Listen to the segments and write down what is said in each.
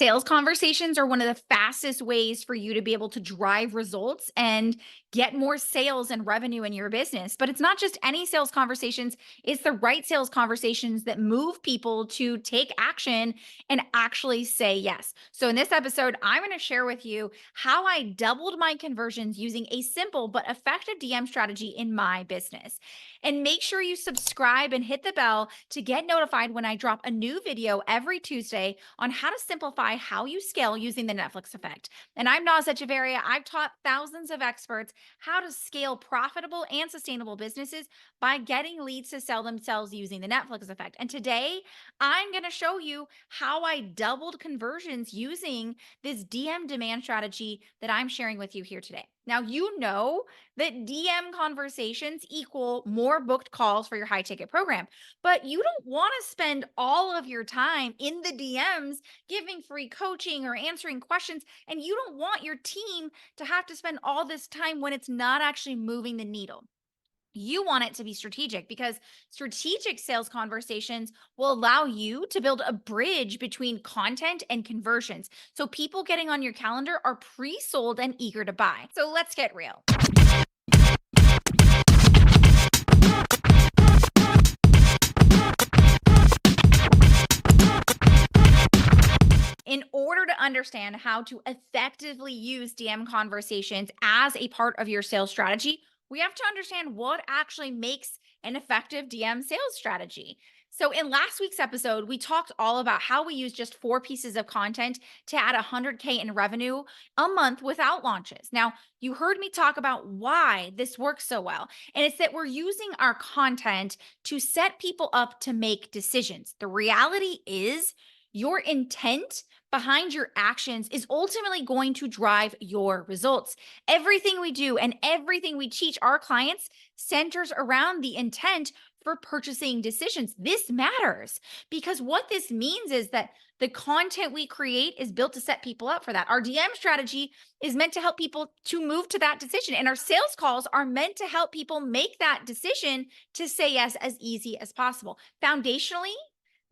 Sales conversations are one of the fastest ways for you to be able to drive results and get more sales and revenue in your business. But it's not just any sales conversations, it's the right sales conversations that move people to take action and actually say yes. So, in this episode, I'm going to share with you how I doubled my conversions using a simple but effective DM strategy in my business. And make sure you subscribe and hit the bell to get notified when I drop a new video every Tuesday on how to simplify how you scale using the Netflix effect. And I'm Nas Echeverria. I've taught thousands of experts how to scale profitable and sustainable businesses by getting leads to sell themselves using the Netflix effect. And today, I'm going to show you how I doubled conversions using this DM demand strategy that I'm sharing with you here today. Now, you know that DM conversations equal more booked calls for your high ticket program, but you don't want to spend all of your time in the DMs giving free coaching or answering questions. And you don't want your team to have to spend all this time when it's not actually moving the needle. You want it to be strategic because strategic sales conversations will allow you to build a bridge between content and conversions. So people getting on your calendar are pre sold and eager to buy. So let's get real. In order to understand how to effectively use DM conversations as a part of your sales strategy, we have to understand what actually makes an effective DM sales strategy. So, in last week's episode, we talked all about how we use just 4 pieces of content to add 100K in revenue a month without launches. Now, you heard me talk about why this works so well. And it's that we're using our content to set people up to make decisions. The reality is, your intent behind your actions is ultimately going to drive your results. Everything we do and everything we teach our clients centers around the intent for purchasing decisions. This matters because what this means is that the content we create is built to set people up for that. Our DM strategy is meant to help people to move to that decision, and our sales calls are meant to help people make that decision to say yes as easy as possible. Foundationally,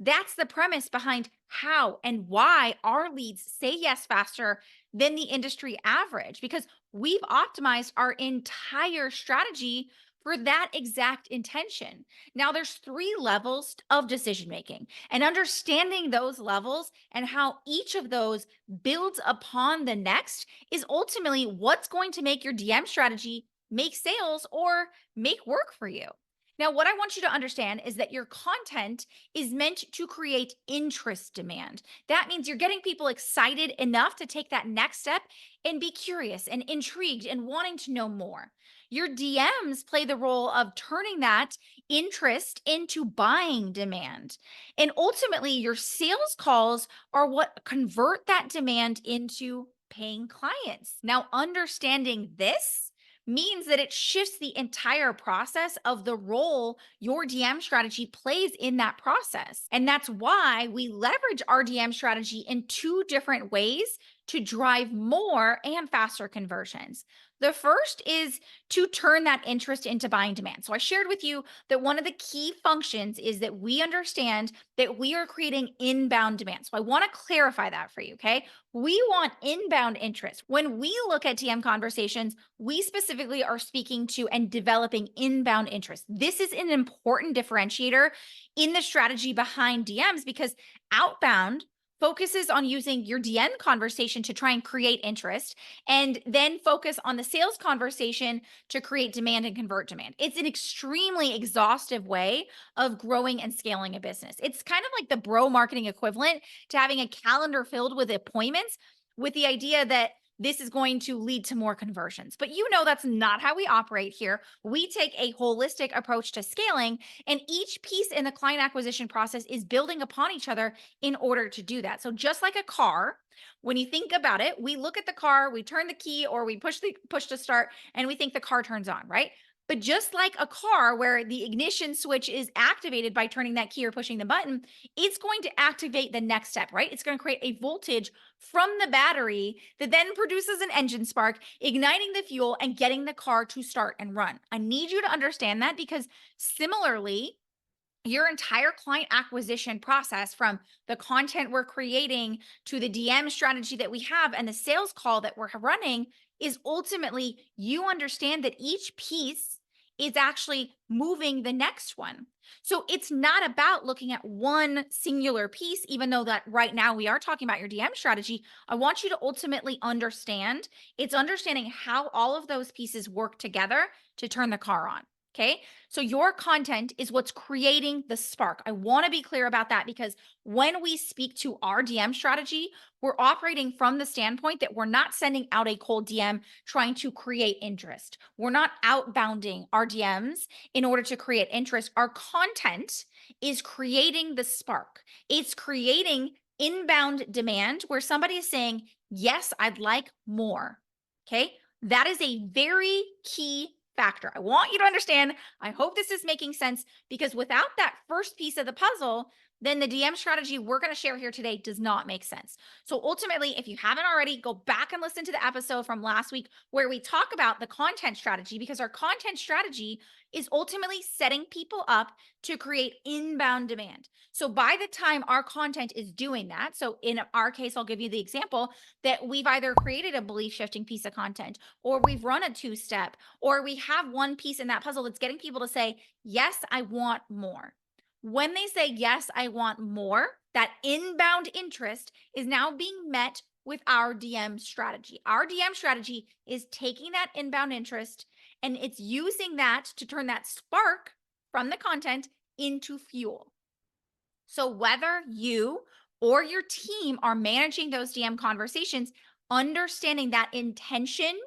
that's the premise behind how and why our leads say yes faster than the industry average because we've optimized our entire strategy for that exact intention. Now there's 3 levels of decision making, and understanding those levels and how each of those builds upon the next is ultimately what's going to make your DM strategy make sales or make work for you. Now, what I want you to understand is that your content is meant to create interest demand. That means you're getting people excited enough to take that next step and be curious and intrigued and wanting to know more. Your DMs play the role of turning that interest into buying demand. And ultimately, your sales calls are what convert that demand into paying clients. Now, understanding this means that it shifts the entire process of the role your DM strategy plays in that process. And that's why we leverage our DM strategy in 2 different ways to drive more and faster conversions. The first is to turn that interest into buying demand. So I shared with you that one of the key functions is that we understand that we are creating inbound demand. So I want to clarify that for you, okay? We want inbound interest. When we look at DM conversations, we specifically are speaking to and developing inbound interest. This is an important differentiator in the strategy behind DMs because outbound focuses on using your DM conversation to try and create interest and then focus on the sales conversation to create demand and convert demand. It's an extremely exhaustive way of growing and scaling a business. It's kind of like the bro marketing equivalent to having a calendar filled with appointments with the idea that this is going to lead to more conversions. But you know that's not how we operate here. We take a holistic approach to scaling, and each piece in the client acquisition process is building upon each other in order to do that. So just like a car, when you think about it, we look at the car, we turn the key or we push to start and we think the car turns on, right? But just like a car where the ignition switch is activated by turning that key or pushing the button, it's going to activate the next step, right? It's going to create a voltage from the battery that then produces an engine spark, igniting the fuel and getting the car to start and run. I need you to understand that because similarly, your entire client acquisition process, from the content we're creating to the DM strategy that we have and the sales call that we're running, is ultimately you understand that each piece is actually moving the next one. So it's not about looking at one singular piece, even though that right now we are talking about your DM strategy. I want you to ultimately understand it's understanding how all of those pieces work together to turn the car on. Okay. So your content is what's creating the spark. I want to be clear about that, because when we speak to our DM strategy, we're operating from the standpoint that we're not sending out a cold DM trying to create interest. We're not outbounding our DMs in order to create interest. Our content is creating the spark. It's creating inbound demand where somebody is saying, yes, I'd like more. Okay. That is a very key factor. I want you to understand. I hope this is making sense, because without that first piece of the puzzle, then the DM strategy we're going to share here today does not make sense. So ultimately, if you haven't already, go back and listen to the episode from last week where we talk about the content strategy, because our content strategy is ultimately setting people up to create inbound demand. So by the time our content is doing that, so in our case, I'll give you the example that we've either created a belief shifting piece of content, or we've run a two-step, or we have one piece in that puzzle that's getting people to say, yes, I want more. When they say, yes, I want more, that inbound interest is now being met with our DM strategy. Our DM strategy is taking that inbound interest and it's using that to turn that spark from the content into fuel. So whether you or your team are managing those DM conversations, understanding that intention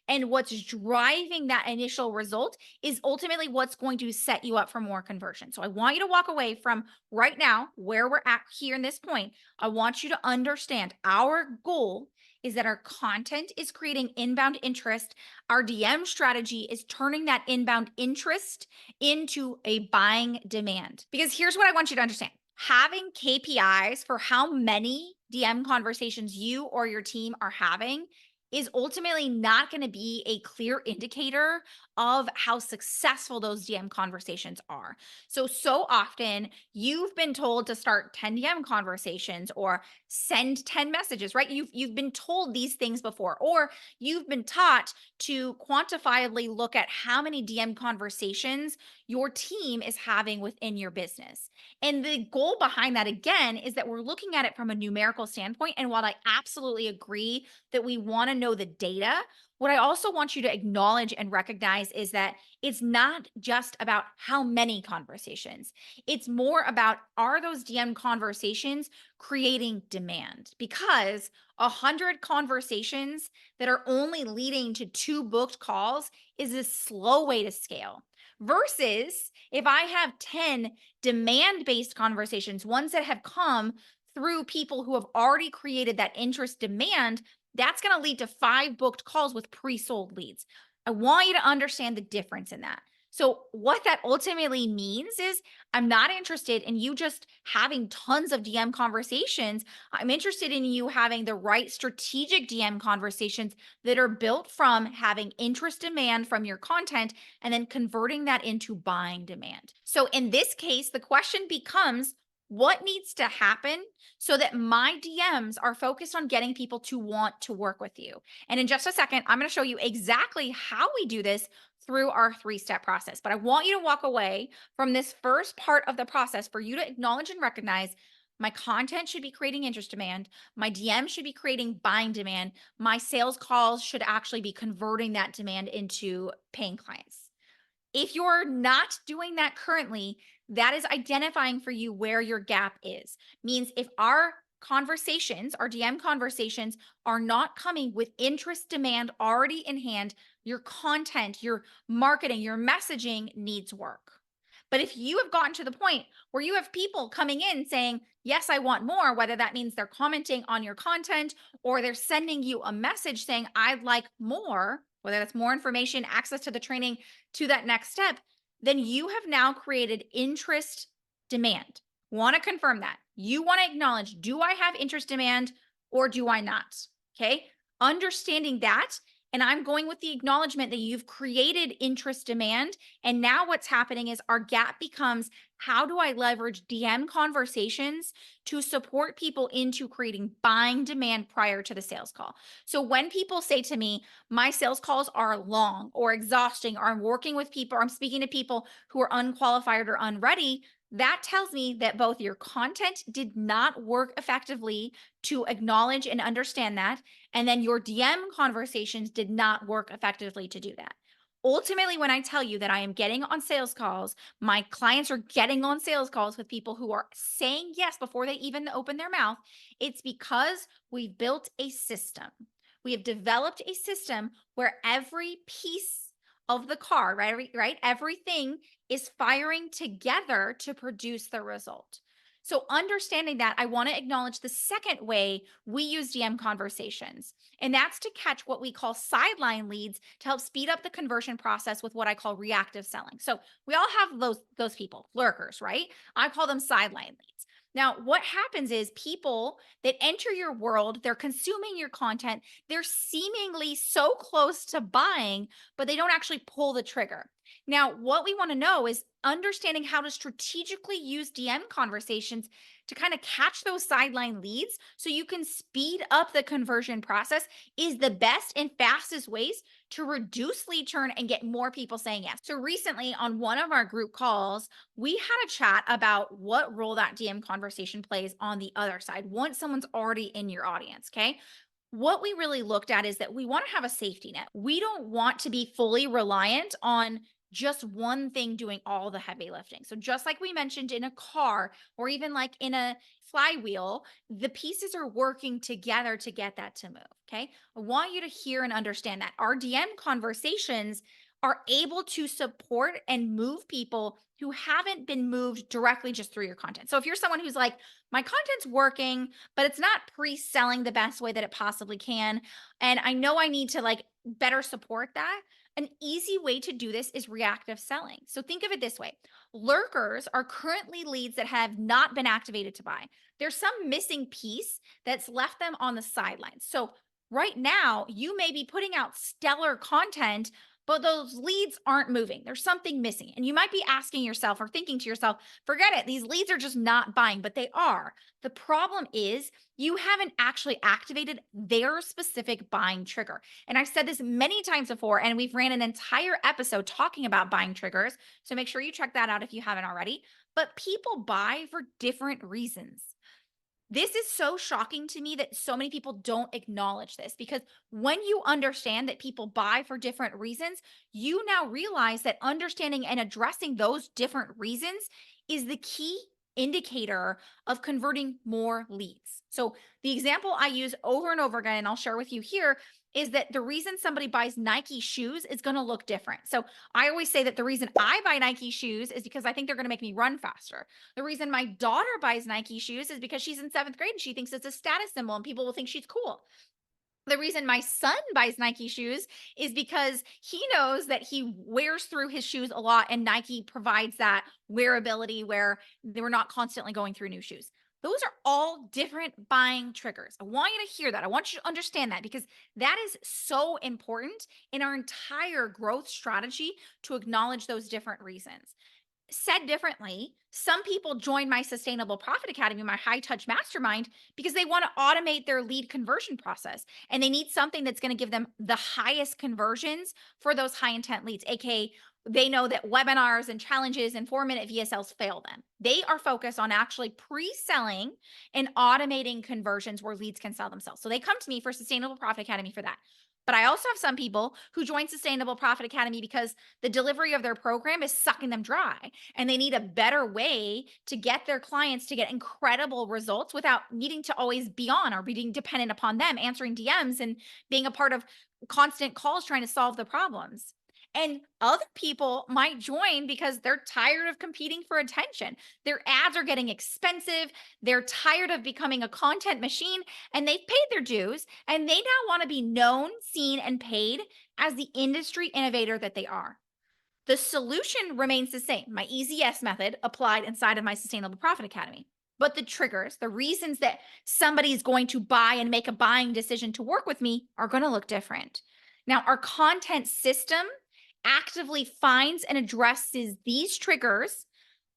and what's driving that initial result is ultimately what's going to set you up for more conversion. So I want you to walk away from right now where we're at here in this point. I want you to understand our goal is that our content is creating inbound interest. Our DM strategy is turning that inbound interest into a buying demand. Because here's what I want you to understand. Having KPIs for how many DM conversations you or your team are having is ultimately not going to be a clear indicator of how successful those DM conversations are. So often you've been told to start 10 DM conversations or send 10 messages, right? You've been told these things before, or you've been taught to quantifiably look at how many DM conversations your team is having within your business. And the goal behind that, again, is that we're looking at it from a numerical standpoint. And while I absolutely agree that we want to know the data, what I also want you to acknowledge and recognize is that it's not just about how many conversations. It's more about, are those DM conversations creating demand? Because 100 conversations that are only leading to 2 booked calls is a slow way to scale. Versus if I have 10 demand-based conversations, ones that have come through people who have already created that interest demand, that's going to lead to 5 booked calls with pre-sold leads. I want you to understand the difference in that. So what that ultimately means is I'm not interested in you just having tons of DM conversations. I'm interested in you having the right strategic DM conversations that are built from having interest demand from your content and then converting that into buying demand. So in this case, the question becomes, what needs to happen so that my DMs are focused on getting people to want to work with you? And in just a second, I'm going to show you exactly how we do this through our 3-step process. But I want you to walk away from this first part of the process for you to acknowledge and recognize my content should be creating interest demand. My DM should be creating buying demand. My sales calls should actually be converting that demand into paying clients. If you're not doing that currently, that is identifying for you where your gap is. Means if our conversations, our DM conversations are not coming with interest demand already in hand, your content, your marketing, your messaging needs work. But if you have gotten to the point where you have people coming in saying, yes, I want more, whether that means they're commenting on your content or they're sending you a message saying, I'd like more, whether that's more information, access to the training, to that next step, then you have now created interest demand. Want to confirm that. You want to acknowledge, do I have interest demand or do I not? Okay. Understanding that And I'm going with the acknowledgement that you've created interest demand. And now what's happening is our gap becomes, how do I leverage DM conversations to support people into creating buying demand prior to the sales call? So when people say to me, my sales calls are long or exhausting, or I'm working with people, or I'm speaking to people who are unqualified or unready, that tells me that both your content did not work effectively to acknowledge and understand that, and then your DM conversations did not work effectively to do that. Ultimately, when I tell you that I am getting on sales calls, my clients are getting on sales calls with people who are saying yes before they even open their mouth, it's because we've built a system. We have developed a system where every piece of the car, right? Everything is firing together to produce the result. So, understanding that, I want to acknowledge the second way we use DM conversations, and that's to catch what we call sideline leads to help speed up the conversion process with what I call reactive selling. So, we all have those people, lurkers, right? I call them sideline leads. Now, what happens is people that enter your world, they're consuming your content, they're seemingly so close to buying, but they don't actually pull the trigger. Now, what we want to know is understanding how to strategically use DM conversations to kind of catch those sideline leads so you can speed up the conversion process is the best and fastest ways to reduce lead churn and get more people saying yes. So recently on one of our group calls, we had a chat about what role that DM conversation plays on the other side once someone's already in your audience, okay? What we really looked at is that we want to have a safety net. We don't want to be fully reliant on just one thing doing all the heavy lifting. So, just like we mentioned in a car or even like in a flywheel, the pieces are working together to get that to move. Okay. I want you to hear and understand that our DM conversations are able to support and move people who haven't been moved directly just through your content. So, if you're someone who's like, my content's working, but it's not pre-selling the best way that it possibly can, and I know I need to like better support that, an easy way to do this is reactive selling. So think of it this way: lurkers are currently leads that have not been activated to buy. There's some missing piece that's left them on the sidelines. So right now, you may be putting out stellar content, but those leads aren't moving. There's something missing. And you might be asking yourself or thinking to yourself, forget it, these leads are just not buying, but they are. The problem is you haven't actually activated their specific buying trigger. And I've said this many times before, and we've ran an entire episode talking about buying triggers. So make sure you check that out if you haven't already. But people buy for different reasons. This is so shocking to me that so many people don't acknowledge this, because when you understand that people buy for different reasons, you now realize that understanding and addressing those different reasons is the key indicator of converting more leads. So, the example I use over and over again, and I'll share with you here, is that the reason somebody buys Nike shoes is going to look different. So, I always say that the reason I buy Nike shoes is because I think they're going to make me run faster. The reason my daughter buys Nike shoes is because she's in seventh grade and she thinks it's a status symbol and people will think she's cool. The reason my son buys Nike shoes is because he knows that he wears through his shoes a lot, and Nike provides that wearability where we're not constantly going through new shoes. Those are all different buying triggers. I want you to hear that. I want you to understand that, because that is so important in our entire growth strategy to acknowledge those different reasons. Said differently, some people join my Sustainable Profit Academy, my high touch mastermind, because they want to automate their lead conversion process and they need something that's going to give them the highest conversions for those high intent leads. AKA, they know that webinars and challenges and 4-minute VSLs fail them. They are focused on actually pre selling and automating conversions where leads can sell themselves. So they come to me for Sustainable Profit Academy for that. But I also have some people who join Sustainable Profit Academy because the delivery of their program is sucking them dry, and they need a better way to get their clients to get incredible results without needing to always be on or being dependent upon them answering DMs and being a part of constant calls trying to solve the problems. And other people might join because they're tired of competing for attention. Their ads are getting expensive. They're tired of becoming a content machine, and they've paid their dues, and they now want to be known, seen, and paid as the industry innovator that they are. The solution remains the same: my easy yes method applied inside of my Sustainable Profit Academy. But the triggers, the reasons that somebody is going to buy and make a buying decision to work with me, are going to look different. Now, our content system actively finds and addresses these triggers,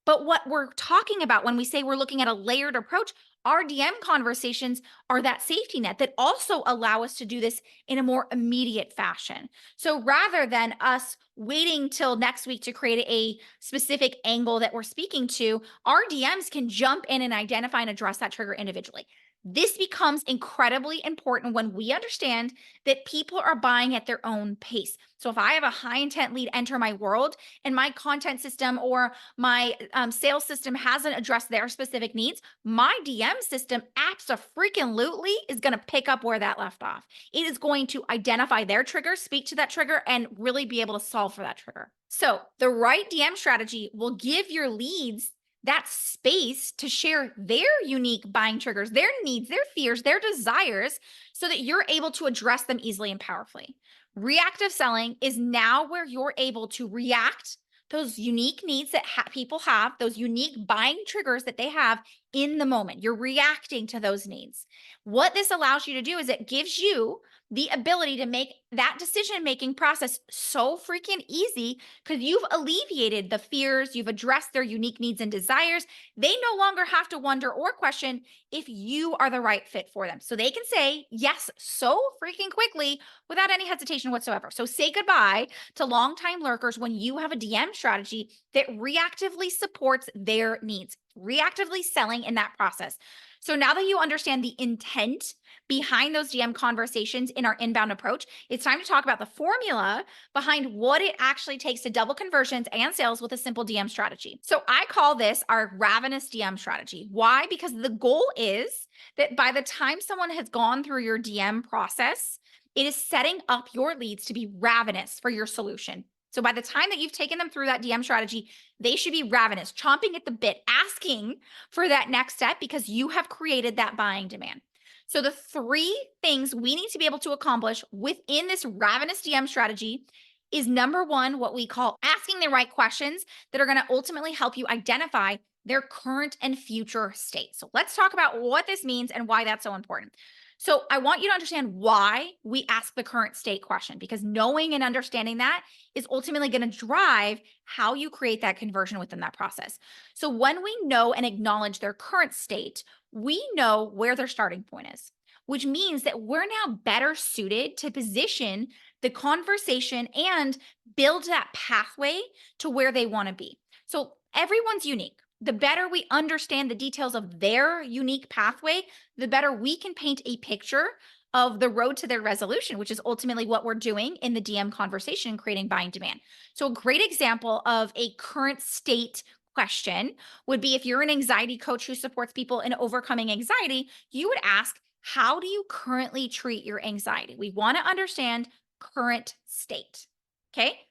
but what we're talking about when we say we're looking at a layered approach, our DM conversations are that safety net that also allow us to do this in a more immediate fashion. So rather than us waiting till next week to create a specific angle that we're speaking to, our DMs can jump in and identify and address that trigger individually. This becomes incredibly important when we understand that people are buying at their own pace. So if I have a high intent lead enter my world and my content system or my sales system hasn't addressed their specific needs, my DM system abso-freaking-lutely is going to pick up where that left off. It is going to identify their trigger, speak to that trigger, and really be able to solve for that trigger. So the right DM strategy will give your leads that space to share their unique buying triggers, their needs, their fears, their desires, so that you're able to address them easily and powerfully. Reactive selling is now where you're able to react those unique needs that people have, those unique buying triggers that they have in the moment. You're reacting to those needs. What this allows you to do is it gives you the ability to make that decision making process so freaking easy because you've alleviated the fears, you've addressed their unique needs and desires. They no longer have to wonder or question if you are the right fit for them. So they can say yes so freaking quickly without any hesitation whatsoever. So say goodbye to longtime lurkers when you have a DM strategy that reactively supports their needs, reactively selling in that process. So now that you understand the intent behind those DM conversations in our inbound approach, it's time to talk about the formula behind what it actually takes to double conversions and sales with a simple DM strategy. So I call this our Ravenous DM strategy. Why? Because the goal is that by the time someone has gone through your DM process, it is setting up your leads to be ravenous for your solution. So by the time that you've taken them through that DM strategy, they should be ravenous, chomping at the bit, asking for that next step because you have created that buying demand. So the three things we need to be able to accomplish within this ravenous DM strategy is number one, what we call asking the right questions that are going to ultimately help you identify their current and future state. So let's talk about what this means and why that's so important. So I want you to understand why we ask the current state question, because knowing and understanding that is ultimately going to drive how you create that conversion within that process. So when we know and acknowledge their current state, we know where their starting point is, which means that we're now better suited to position the conversation and build that pathway to where they want to be. So everyone's unique. The better we understand the details of their unique pathway, the better we can paint a picture of the road to their resolution, which is ultimately what we're doing in the DM conversation, creating buying demand. So a great example of a current state question would be if you're an anxiety coach who supports people in overcoming anxiety, you would ask, how do you currently treat your anxiety? We want to understand current state. Okay.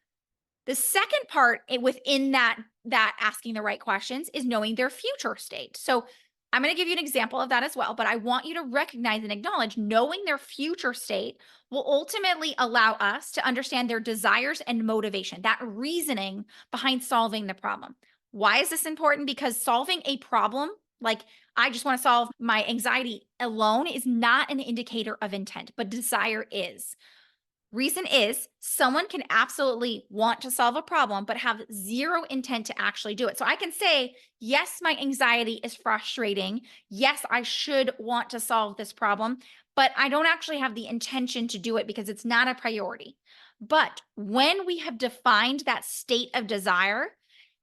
The second part within that asking the right questions is knowing their future state. So I'm going to give you an example of that as well, but I want you to recognize and acknowledge knowing their future state will ultimately allow us to understand their desires and motivation, that reasoning behind solving the problem. Why is this important? Because solving a problem, like I just want to solve my anxiety alone, is not an indicator of intent, but desire is. Reason is someone can absolutely want to solve a problem, but have zero intent to actually do it. So I can say, yes, my anxiety is frustrating. Yes, I should want to solve this problem, but I don't actually have the intention to do it because it's not a priority. But when we have defined that state of desire,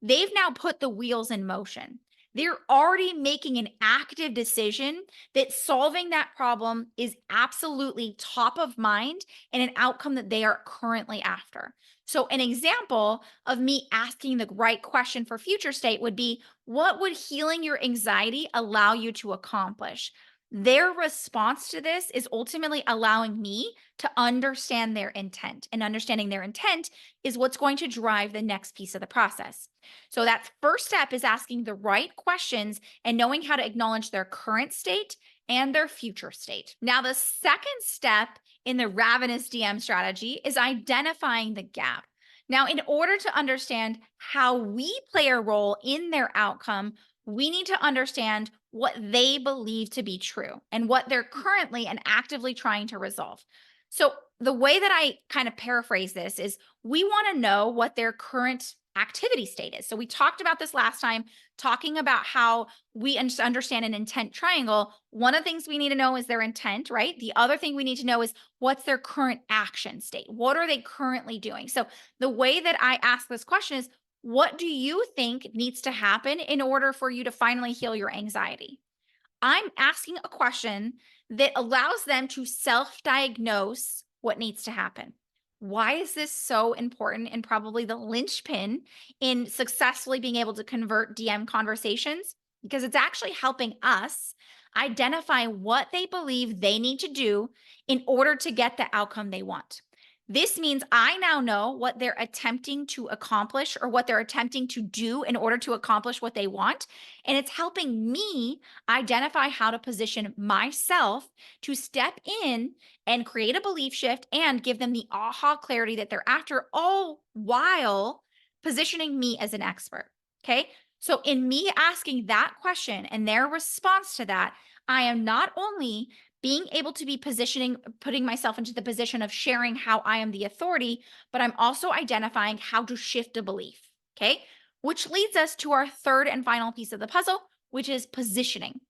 they've now put the wheels in motion. They're already making an active decision that solving that problem is absolutely top of mind and an outcome that they are currently after. So, an example of me asking the right question for future state would be, what would healing your anxiety allow you to accomplish? Their response to this is ultimately allowing me to understand their intent. And understanding their intent is what's going to drive the next piece of the process. So that first step is asking the right questions and knowing how to acknowledge their current state and their future state. Now, the second step in the ravenous DM strategy is identifying the gap. Now, in order to understand how we play a role in their outcome, we need to understand what they believe to be true and what they're currently and actively trying to resolve. So the way that I kind of paraphrase this is we want to know what their current activity state is. So we talked about this last time, talking about how we understand an intent triangle. One of the things we need to know is their intent, right? The other thing we need to know is what's their current action state? What are they currently doing? So the way that I ask this question is, what do you think needs to happen in order for you to finally heal your anxiety? I'm asking a question that allows them to self diagnose what needs to happen. Why is this so important and probably the linchpin in successfully being able to convert DM conversations? Because it's actually helping us identify what they believe they need to do in order to get the outcome they want. This means I now know what they're attempting to accomplish or what they're attempting to do in order to accomplish what they want. And it's helping me identify how to position myself to step in and create a belief shift and give them the aha clarity that they're after, all while positioning me as an expert. Okay. So, in me asking that question and their response to that, I am not only being able to be putting myself into the position of sharing how I am the authority, but I'm also identifying how to shift a belief. Okay. Which leads us to our third and final piece of the puzzle, which is positioning,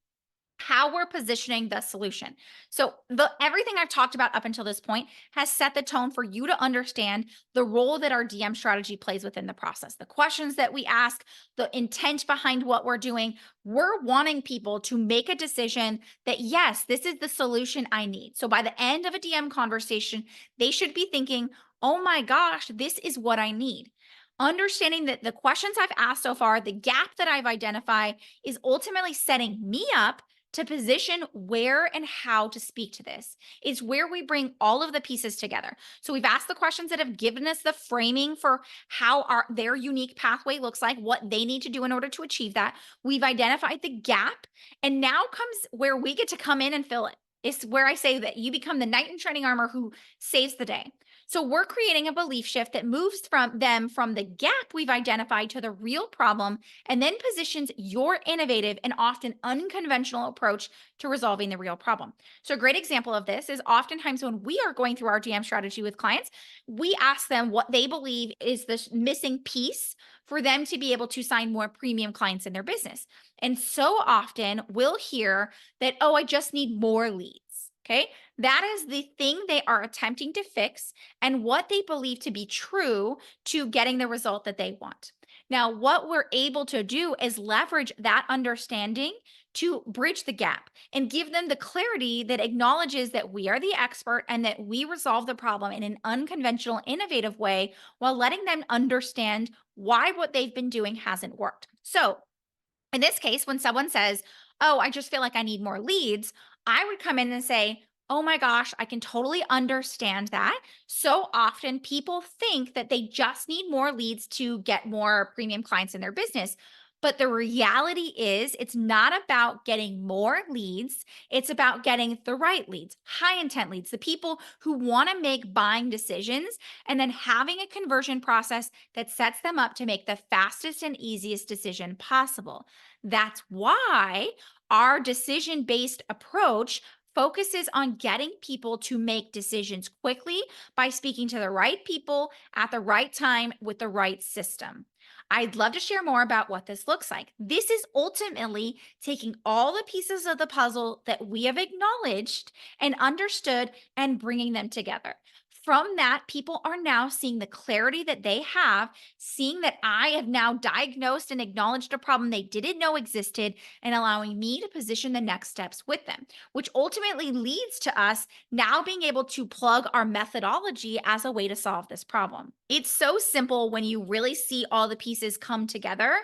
how we're positioning the solution. So the everything I've talked about up until this point has set the tone for you to understand the role that our DM strategy plays within the process. The questions that we ask, the intent behind what we're doing. We're wanting people to make a decision that yes, this is the solution I need. So by the end of a DM conversation, they should be thinking, "Oh my gosh, this is what I need." Understanding that the questions I've asked so far, the gap that I've identified is ultimately setting me up to position where and how to speak to this. It's where we bring all of the pieces together. So we've asked the questions that have given us the framing for how their unique pathway looks like, what they need to do in order to achieve that. We've identified the gap, and now comes where we get to come in and fill it. It's where I say that you become the knight in shining armor who saves the day. So we're creating a belief shift that moves from the gap we've identified to the real problem and then positions your innovative and often unconventional approach to resolving the real problem. So, a great example of this is oftentimes when we are going through our DM strategy with clients, we ask them what they believe is the missing piece for them to be able to sign more premium clients in their business. And so often we'll hear that, oh, I just need more leads. Okay. That is the thing they are attempting to fix and what they believe to be true to getting the result that they want. Now, what we're able to do is leverage that understanding to bridge the gap and give them the clarity that acknowledges that we are the expert and that we resolve the problem in an unconventional, innovative way while letting them understand why what they've been doing hasn't worked. So, in this case, when someone says, "Oh, I just feel like I need more leads," I would come in and say, "Oh my gosh, I can totally understand that." So often people think that they just need more leads to get more premium clients in their business. But the reality is, it's not about getting more leads. It's about getting the right leads, high intent leads, the people who want to make buying decisions, and then having a conversion process that sets them up to make the fastest and easiest decision possible. That's why our decision based approach focuses on getting people to make decisions quickly by speaking to the right people at the right time with the right system. I'd love to share more about what this looks like. This is ultimately taking all the pieces of the puzzle that we have acknowledged and understood and bringing them together. From that, people are now seeing the clarity that they have, seeing that I have now diagnosed and acknowledged a problem they didn't know existed, and allowing me to position the next steps with them, which ultimately leads to us now being able to plug our methodology as a way to solve this problem. It's so simple when you really see all the pieces come together.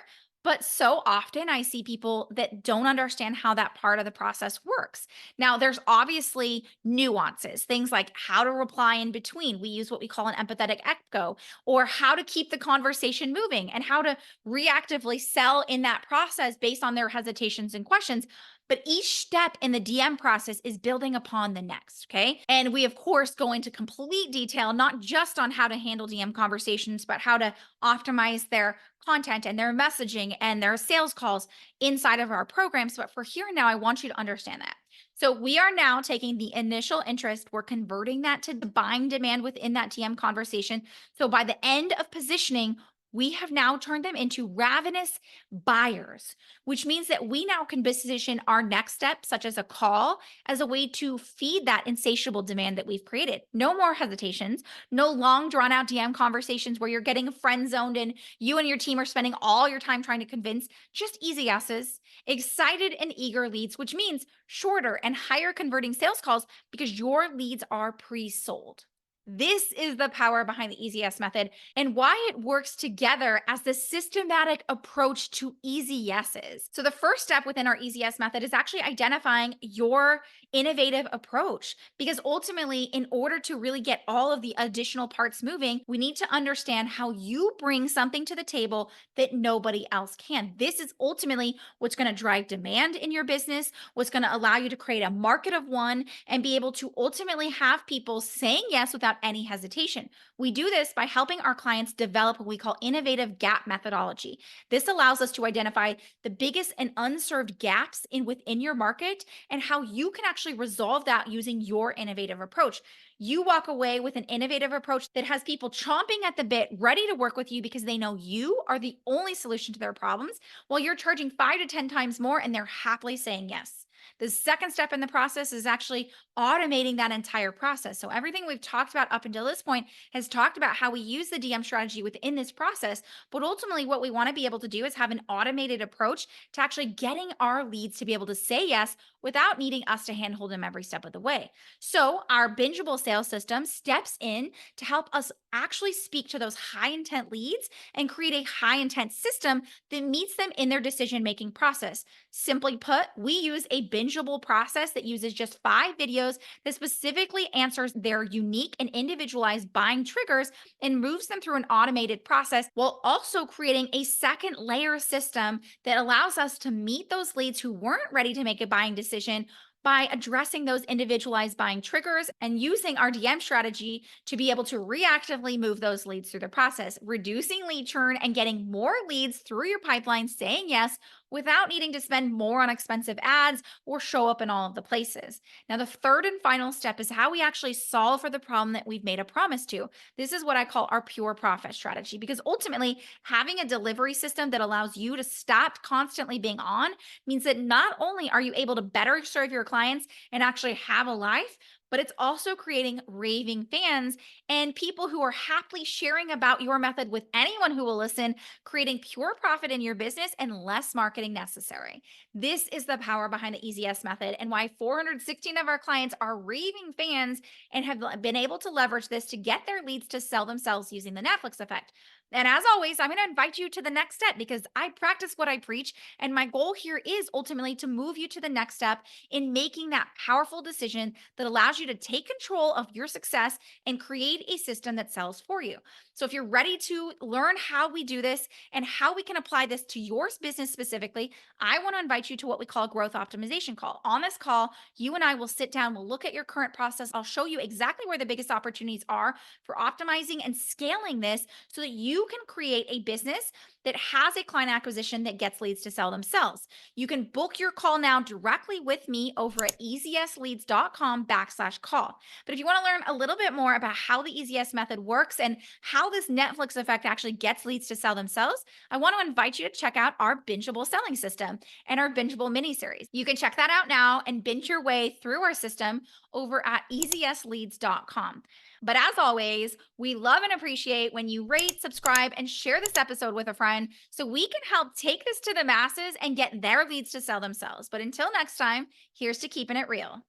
But so often I see people that don't understand how that part of the process works. Now, there's obviously nuances, things like how to reply in between. We use what we call an empathetic echo, or how to keep the conversation moving and how to reactively sell in that process based on their hesitations and questions. But each step in the DM process is building upon the next. Okay. And we, of course, go into complete detail, not just on how to handle DM conversations, but how to optimize their content and their messaging and their sales calls inside of our programs. But for here and now, I want you to understand that. So we are now taking the initial interest, we're converting that to buying demand within that DM conversation. So by the end of positioning, we have now turned them into ravenous buyers, which means that we now can position our next step, such as a call, as a way to feed that insatiable demand that we've created. No more hesitations, no long drawn out DM conversations where you're getting friend zoned and you and your team are spending all your time trying to convince, just easy yeses, excited and eager leads, which means shorter and higher converting sales calls because your leads are pre sold. This is the power behind the Easy Yes method and why it works together as the systematic approach to easy yeses. So, the first step within our Easy Yes method is actually identifying your innovative approach because ultimately, in order to really get all of the additional parts moving, we need to understand how you bring something to the table that nobody else can. This is ultimately what's going to drive demand in your business, what's going to allow you to create a market of one and be able to ultimately have people saying yes without any hesitation. We do this by helping our clients develop what we call innovative gap methodology. This allows us to identify the biggest and unserved gaps in within your market and how you can actually resolve that using your innovative approach. You walk away with an innovative approach that has people chomping at the bit, ready to work with you because they know you are the only solution to their problems, while you're charging 5 to 10 times more and they're happily saying yes. The second step in the process is actually automating that entire process. So, everything we've talked about up until this point has talked about how we use the DM strategy within this process. But ultimately, what we want to be able to do is have an automated approach to actually getting our leads to be able to say yes without needing us to handhold them every step of the way. So, our bingeable sales system steps in to help us actually speak to those high intent leads and create a high intent system that meets them in their decision making process. Simply put, we use a bingeable process that uses just 5 videos that specifically answers their unique and individualized buying triggers and moves them through an automated process while also creating a second layer system that allows us to meet those leads who weren't ready to make a buying decision by addressing those individualized buying triggers and using our DM strategy to be able to reactively move those leads through the process, reducing lead churn and getting more leads through your pipeline saying yes without needing to spend more on expensive ads or show up in all of the places. Now, the third and final step is how we actually solve for the problem that we've made a promise to. This is what I call our pure profit strategy because ultimately, having a delivery system that allows you to stop constantly being on means that not only are you able to better serve your clients and actually have a life, but it's also creating raving fans and people who are happily sharing about your method with anyone who will listen, creating pure profit in your business and less marketing necessary. This is the power behind the EasyS method and why 416 of our clients are raving fans and have been able to leverage this to get their leads to sell themselves using the Netflix effect. And as always, I'm going to invite you to the next step because I practice what I preach. And my goal here is ultimately to move you to the next step in making that powerful decision that allows you to take control of your success and create a system that sells for you. So, if you're ready to learn how we do this and how we can apply this to your business specifically, I want to invite you to what we call a growth optimization call. On this call, you and I will sit down, we'll look at your current process. I'll show you exactly where the biggest opportunities are for optimizing and scaling this so that you can create a business that has a client acquisition that gets leads to sell themselves. You can book your call now directly with me over at easyesleads.com/call. But if you want to learn a little bit more about how the EasyS method works and how this Netflix effect actually gets leads to sell themselves, I want to invite you to check out our bingeable selling system and our bingeable mini series. You can check that out now and binge your way through our system over at easyesleads.com. But as always, we love and appreciate when you rate, subscribe, and share this episode with a friend so we can help take this to the masses and get their leads to sell themselves. But until next time, here's to keeping it real.